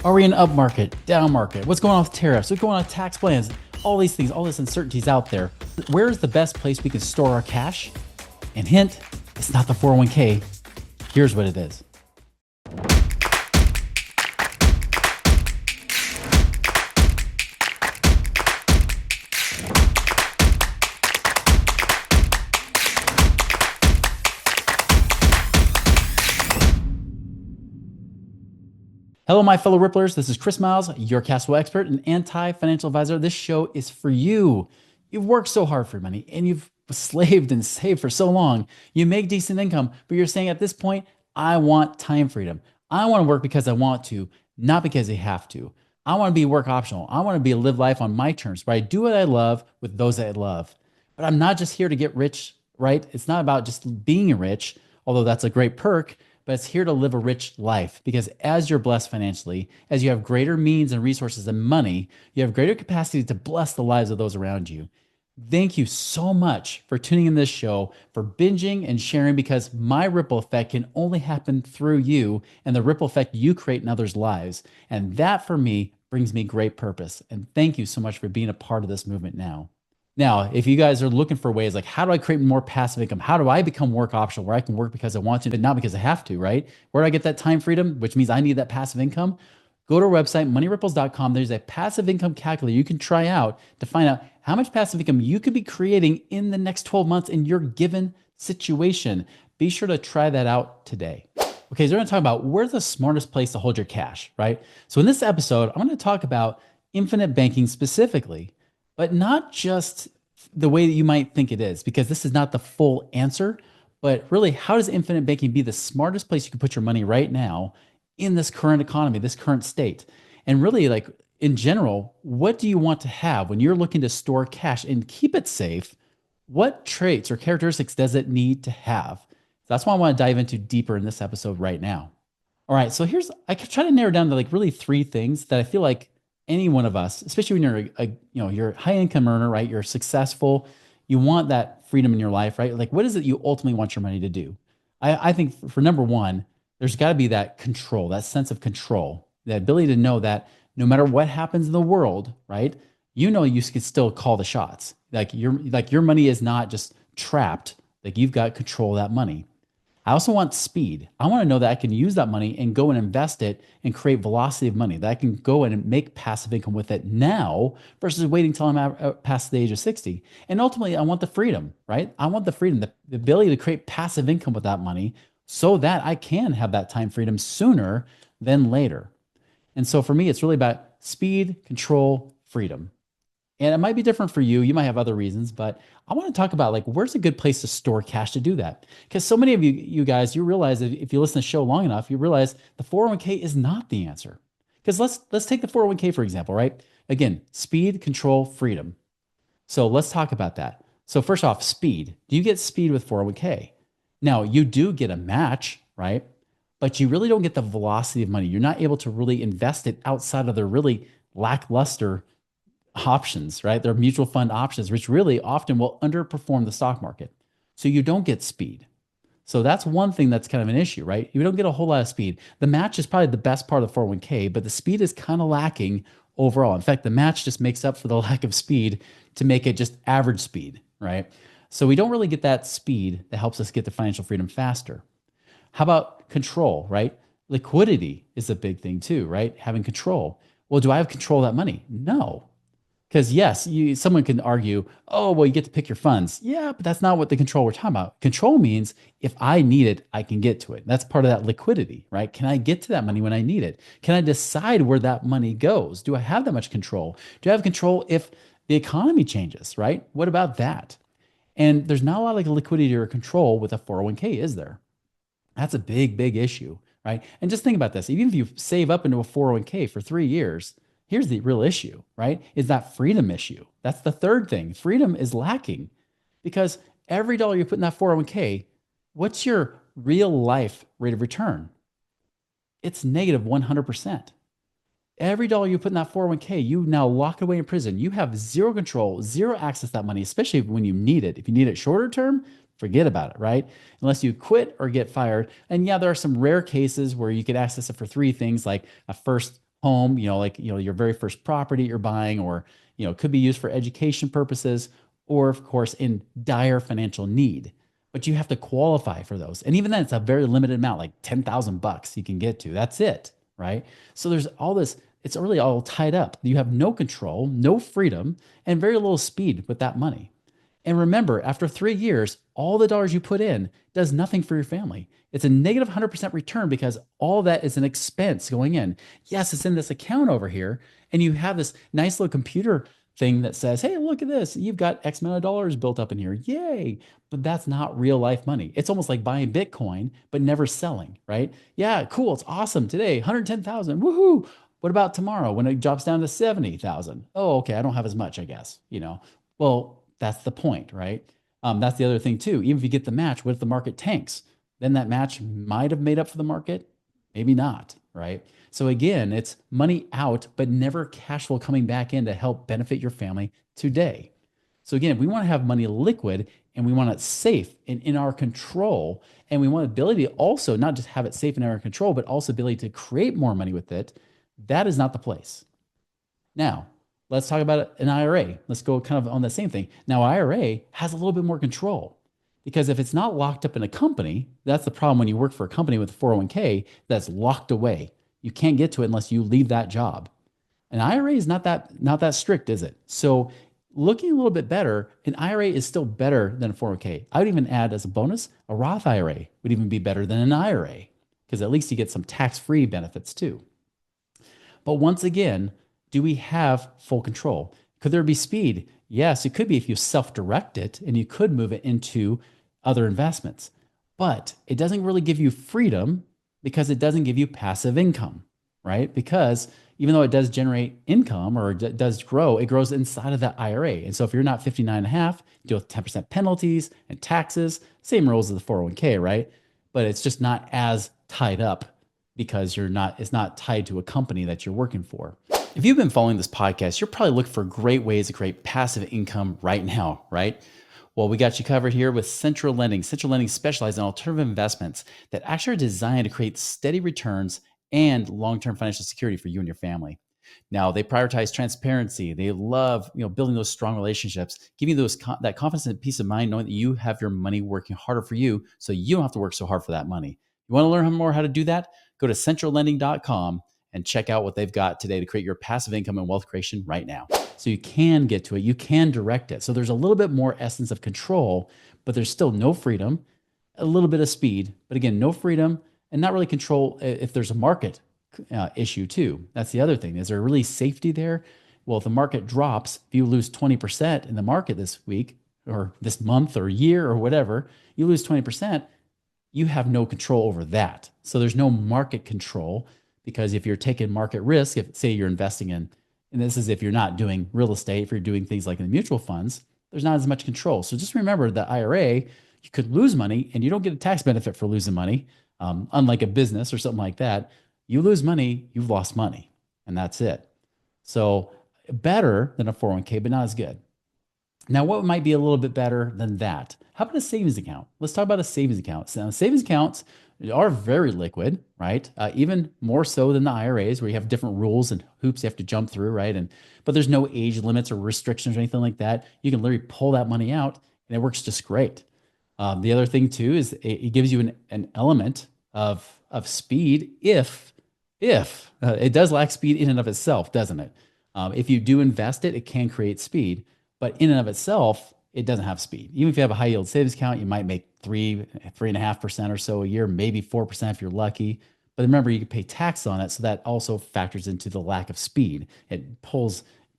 Are we in up market, down market? What's going on with tariffs? What's going on with tax plans? All these things, all this uncertainty's out there. Where's the best place we can store our cash? And hint, it's not the 401k. Here's what it is. Hello, my fellow Ripplers. This is Chris Miles, your cash flow expert and anti-financial advisor. This show is for you. You've worked so hard for money and you've slaved and saved for so long. You make decent income, but you're saying at this point, I want time freedom. I want to work because I want to, not because I have to. I want to be work optional. I want to be live life on my terms, where I do what I love with those that I love. But I'm not just here to get rich, right? It's not about just being rich, although that's a great perk, but it's here to live a rich life, because as you're blessed financially, as you have greater means and resources and money, you have greater capacity to bless the lives of those around you. Thank you so much for tuning in this show, for binging and sharing, because my ripple effect can only happen through you and the ripple effect you create in others' lives. And that for me brings me great purpose. And thank you so much for being a part of this movement now. Now, if you guys are looking for ways like, how do I create more passive income? How do I become work optional where I can work because I want to, but not because I have to, right? Where do I get that time freedom, which means I need that passive income? Go to our website, moneyripples.com. There's a passive income calculator you can try out to find out how much passive income you could be creating in the next 12 months in your given situation. Be sure to try that out today. Okay, so we're going to talk about where's the smartest place to hold your cash, right? So in this episode, I'm going to talk about infinite banking specifically, but not just the way that you might think it is, because this is not the full answer, but really, how does infinite banking be the smartest place you can put your money right now in this current economy, this current state? And really, like in general, what do you want to have when you're looking to store cash and keep it safe? What traits or characteristics does it need to have? That's what I want to dive into deeper in this episode right now. All right, so I could try to narrow down to like really three things that I feel like any one of us, especially when you're a high income earner, right? You're successful, you want that freedom in your life, right? Like, what is it you ultimately want your money to do? I think for number one, there's got to be that control, that sense of control, the ability to know that no matter what happens in the world, right? You know, you can still call the shots. Your money is not just trapped. Like, you've got control of that money. I also want speed. I want to know that I can use that money and go and invest it and create velocity of money, that I can go in and make passive income with it now versus waiting till I'm past the age of 60. And ultimately, I want the freedom, right? I want the freedom, the ability to create passive income with that money so that I can have that time freedom sooner than later. And so for me, it's really about speed, control, freedom. And it might be different for you. You might have other reasons, but I want to talk about like, where's a good place to store cash to do that? Because so many of you guys, you realize that if you listen to the show long enough, you realize the 401k is not the answer. Because let's take the 401k for example, right? Again, speed, control, freedom. So let's talk about that. So first off, speed. Do you get speed with 401k? Now, you do get a match, right? But you really don't get the velocity of money. You're not able to really invest it outside of the really lackluster options, right? They're mutual fund options, which really often will underperform the stock market. So you don't get speed. So that's one thing that's kind of an issue, right? You don't get a whole lot of speed. The match is probably the best part of the 401k, but the speed is kind of lacking overall. In fact, the match just makes up for the lack of speed to make it just average speed, right? So we don't really get that speed that helps us get to financial freedom faster. How about control, right? Liquidity is a big thing too, right? Having control. Well, do I have control of that money? No. Because yes, someone can argue, oh, well, you get to pick your funds. Yeah, but that's not what the control we're talking about. Control means if I need it, I can get to it. That's part of that liquidity, right? Can I get to that money when I need it? Can I decide where that money goes? Do I have that much control? Do I have control if the economy changes, right? What about that? And there's not a lot of liquidity or control with a 401k, is there? That's a big, big issue, right? And just think about this. Even if you save up into a 401k for 3 years, here's the real issue, right? Is that freedom issue. That's the third thing. Freedom is lacking because every dollar you put in that 401k, what's your real life rate of return? It's negative 100%. Every dollar you put in that 401k, you now lock it away in prison. You have zero control, zero access to that money, especially when you need it. If you need it shorter term, forget about it, right? Unless you quit or get fired. And yeah, there are some rare cases where you could access it for three things like a first home, like, your very first property you're buying, or, it could be used for education purposes, or of course in dire financial need. But you have to qualify for those. And even then, it's a very limited amount, like 10,000 bucks you can get to. That's it, right? So there's all this, it's really all tied up. You have no control, no freedom, and very little speed with that money. And remember, after 3 years, all the dollars you put in does nothing for your family. It's a negative 100% return because all that is an expense going in. Yes, it's in this account over here, and you have this nice little computer thing that says, hey, look at this. You've got X amount of dollars built up in here. Yay. But that's not real life money. It's almost like buying Bitcoin, but never selling, right? Yeah, cool. It's awesome today. 110,000. Woohoo. What about tomorrow when it drops down to 70,000? Oh, okay. I don't have as much, I guess. Well, that's the point, right? That's the other thing too. Even if you get the match, what if the market tanks? Then that match might have made up for the market, maybe not, right? So again, it's money out, but never cash flow coming back in to help benefit your family today. So again, we want to have money liquid and we want it safe and in our control. And we want ability to also not just have it safe and in our control, but also ability to create more money with it. That is not the place. Now, let's talk about an IRA. Let's go kind of on the same thing. Now, IRA has a little bit more control because if it's not locked up in a company, that's the problem when you work for a company with a 401k that's locked away. You can't get to it unless you leave that job. An IRA is not that strict, is it? So looking a little bit better, an IRA is still better than a 401k. I would even add as a bonus, a Roth IRA would even be better than an IRA because at least you get some tax-free benefits too. But once again, do we have full control? Could there be speed? Yes, it could be if you self-direct it and you could move it into other investments. But it doesn't really give you freedom because it doesn't give you passive income, right? Because even though it does generate income or it does grow, it grows inside of that IRA. And so if you're not 59 and a half, you deal with 10% penalties and taxes, same rules as the 401k, right? But it's just not as tied up because it's not tied to a company that you're working for. If you've been following this podcast, you're probably looking for great ways to create passive income right now, right? Well, we got you covered here with Central Lending. Central Lending specializes in alternative investments that actually are designed to create steady returns and long-term financial security for you and your family. Now, they prioritize transparency. They love, building those strong relationships, giving you that confidence and peace of mind, knowing that you have your money working harder for you, so you don't have to work so hard for that money. You want to learn more how to do that? Go to centrallending.com and check out what they've got today to create your passive income and wealth creation right now. So you can get to it, you can direct it. So there's a little bit more essence of control, but there's still no freedom, a little bit of speed, but again, no freedom and not really control if there's a market issue too. That's the other thing. Is there really safety there? Well, if the market drops, if you lose 20% in the market this week or this month or year or whatever, you lose 20%, you have no control over that. So there's no market control because if you're taking market risk, if say you're investing in, and this is if you're not doing real estate, if you're doing things like in the mutual funds, there's not as much control. So just remember the IRA, you could lose money and you don't get a tax benefit for losing money. Unlike a business or something like that, you lose money, you've lost money, and that's it. So better than a 401k, but not as good. Now, what might be a little bit better than that? How about a savings account? Let's talk about a savings account. So savings accounts are very liquid, right? Even more so than the IRAs, where you have different rules and hoops you have to jump through, right? But there's no age limits or restrictions or anything like that. You can literally pull that money out, and it works just great. The other thing too is it gives you an element of speed if it does lack speed in and of itself, doesn't it? If you do invest it, it can create speed, but in and of itself, it doesn't have speed. Even if you have a high yield savings account, you might make 3.5% or so a year, maybe 4% if you're lucky. But remember, you can pay tax on it, so that also factors into the lack of speed. It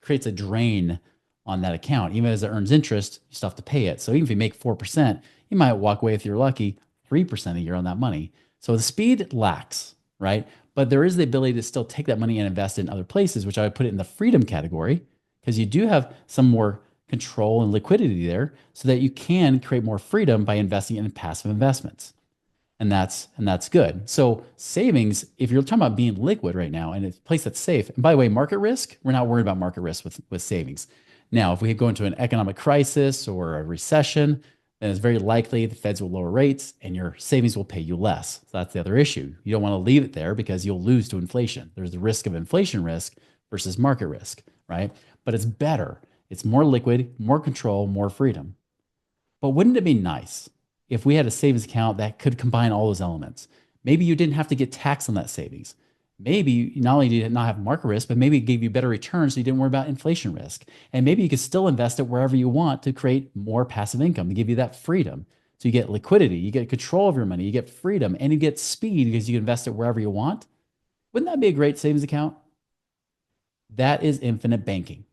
creates a drain on that account. Even as it earns interest, you still have to pay it. So even if you make 4%, you might walk away, if you're lucky, 3% a year on that money. So the speed lacks, right? But there is the ability to still take that money and invest in other places, which I would put it in the freedom category, because you do have some more control and liquidity there so that you can create more freedom by investing in passive investments. And that's good. So savings, if you're talking about being liquid right now and it's a place that's safe, and by the way, market risk, we're not worried about market risk with savings. Now, if we go into an economic crisis or a recession, then it's very likely the feds will lower rates and your savings will pay you less. So that's the other issue. You don't want to leave it there because you'll lose to inflation. There's the risk of inflation risk versus market risk, right? But it's better. It's more liquid, more control, more freedom. But wouldn't it be nice if we had a savings account that could combine all those elements? Maybe you didn't have to get taxed on that savings. Maybe not only did it not have market risk, but maybe it gave you better returns so you didn't worry about inflation risk. And maybe you could still invest it wherever you want to create more passive income to give you that freedom. So you get liquidity, you get control of your money, you get freedom, and you get speed because you can invest it wherever you want. Wouldn't that be a great savings account? That is infinite banking.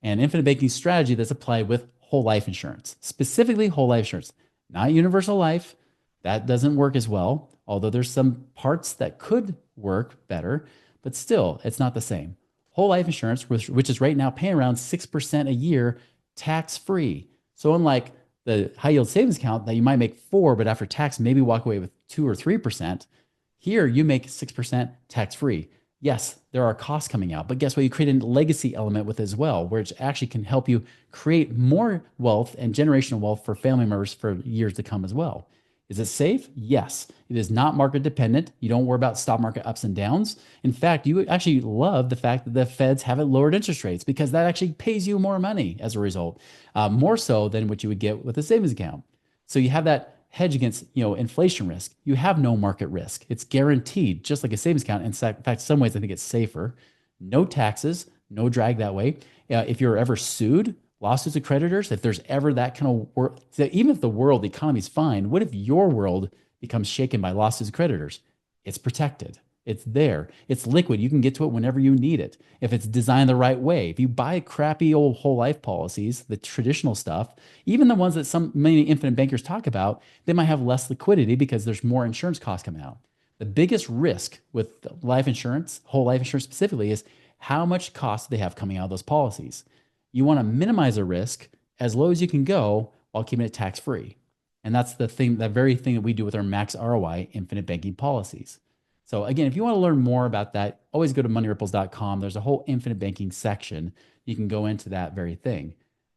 And infinite banking strategy that's applied with whole life insurance, specifically whole life insurance, not universal life. That doesn't work as well, although there's some parts that could work better, but still, it's not the same. Whole life insurance, which is right now paying around 6% a year tax free. So, unlike the high yield savings account that you might make 4, but after tax, maybe walk away with 2 or 3%, here you make 6% tax free. Yes, there are costs coming out, but guess what? You create a legacy element with as well, which actually can help you create more wealth and generational wealth for family members for years to come as well. Is it safe? Yes. It is not market dependent. You don't worry about stock market ups and downs. In fact, you actually love the fact that the feds haven't lowered interest rates because that actually pays you more money as a result, more so than what you would get with a savings account. So you have that hedge against inflation risk. You have no market risk. It's guaranteed, just like a savings account. In fact, in some ways, I think it's safer. No taxes, no drag that way. If you're ever sued, lawsuits of creditors, if there's ever that kind of work, even if the world, the economy's fine, what if your world becomes shaken by lawsuits of creditors? It's protected. It's there. It's liquid. You can get to it whenever you need it. If it's designed the right way. If you buy crappy old whole life policies, the traditional stuff, even the ones that many infinite bankers talk about, they might have less liquidity because there's more insurance costs coming out. The biggest risk with life insurance, whole life insurance specifically, is how much cost they have coming out of those policies. You want to minimize the risk as low as you can go while keeping it tax free. And that's the thing, that very thing that we do with our max ROI infinite banking policies. So again, if you want to learn more about that, always go to moneyripples.com. There's a whole infinite banking section. You can go into that very thing.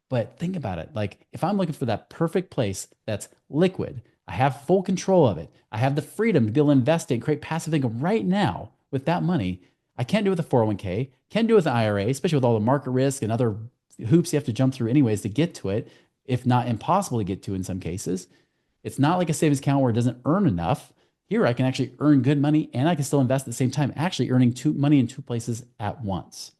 But think about it. Like if I'm looking for that perfect place that's liquid, I have full control of it. I have the freedom to be able to invest it and create passive income right now with that money. I can't do it with a 401k, can't do it with an IRA, especially with all the market risk and other hoops you have to jump through anyways to get to it, if not impossible to get to in some cases. It's not like a savings account where it doesn't earn enough. Here, I can actually earn good money and I can still invest at the same time, actually earning money in 2 places at once.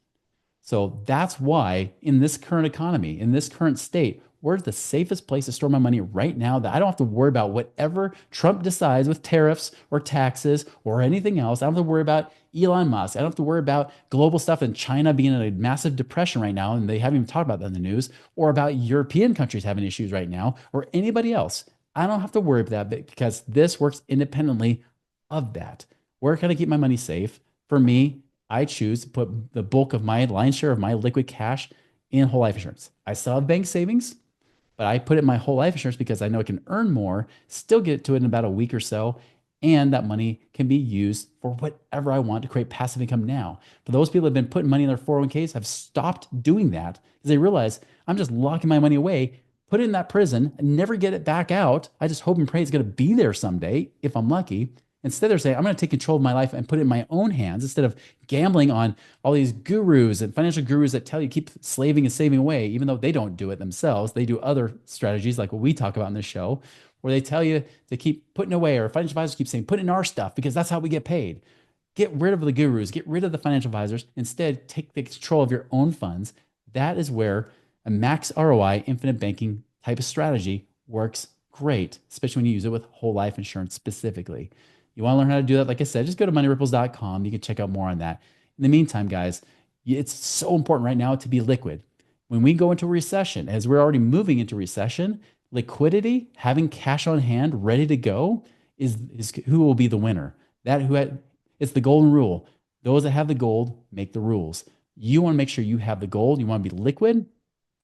So that's why in this current economy, in this current state, where's the safest place to store my money right now that I don't have to worry about whatever Trump decides with tariffs or taxes or anything else. I don't have to worry about Elon Musk. I don't have to worry about global stuff and China being in a massive depression right now, and they haven't even talked about that in the news, or about European countries having issues right now, or anybody else. I don't have to worry about that because this works independently of that. Where can I keep my money safe? For me, I choose to put the bulk of my lion's share of my liquid cash in whole life insurance. I still have bank savings, but I put it in my whole life insurance because I know I can earn more, still get to it in about a week or so, and that money can be used for whatever I want to create passive income now. For those people that have been putting money in their 401ks, have stopped doing that because they realize I'm just locking my money away, put it in that prison, and never get it back out. I just hope and pray it's going to be there someday if I'm lucky. Instead, they're saying, I'm going to take control of my life and put it in my own hands instead of gambling on all these gurus and financial gurus that tell you keep slaving and saving away, even though they don't do it themselves. They do other strategies like what we talk about in this show, where they tell you to keep putting away, or financial advisors keep saying, put in our stuff because that's how we get paid. Get rid of the gurus, get rid of the financial advisors. Instead, take the control of your own funds. That is where a max ROI infinite banking type of strategy works great, especially when you use it with whole life insurance specifically. You want to learn how to do that? Like I said, just go to moneyripples.com. You can check out more on that. In the meantime, guys, it's so important right now to be liquid. When we go into a recession, as we're already moving into recession, liquidity, having cash on hand ready to go is who will be the winner. It's the golden rule. Those that have the gold make the rules. You want to make sure you have the gold. You want to be liquid.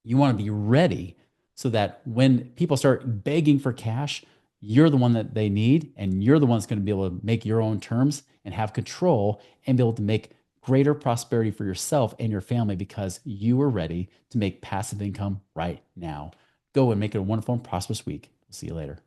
You want to be ready so that when people start begging for cash, you're the one that they need, and you're the one that's going to be able to make your own terms and have control and be able to make greater prosperity for yourself and your family because you are ready to make passive income right now. Go and make it a wonderful and prosperous week. See you later.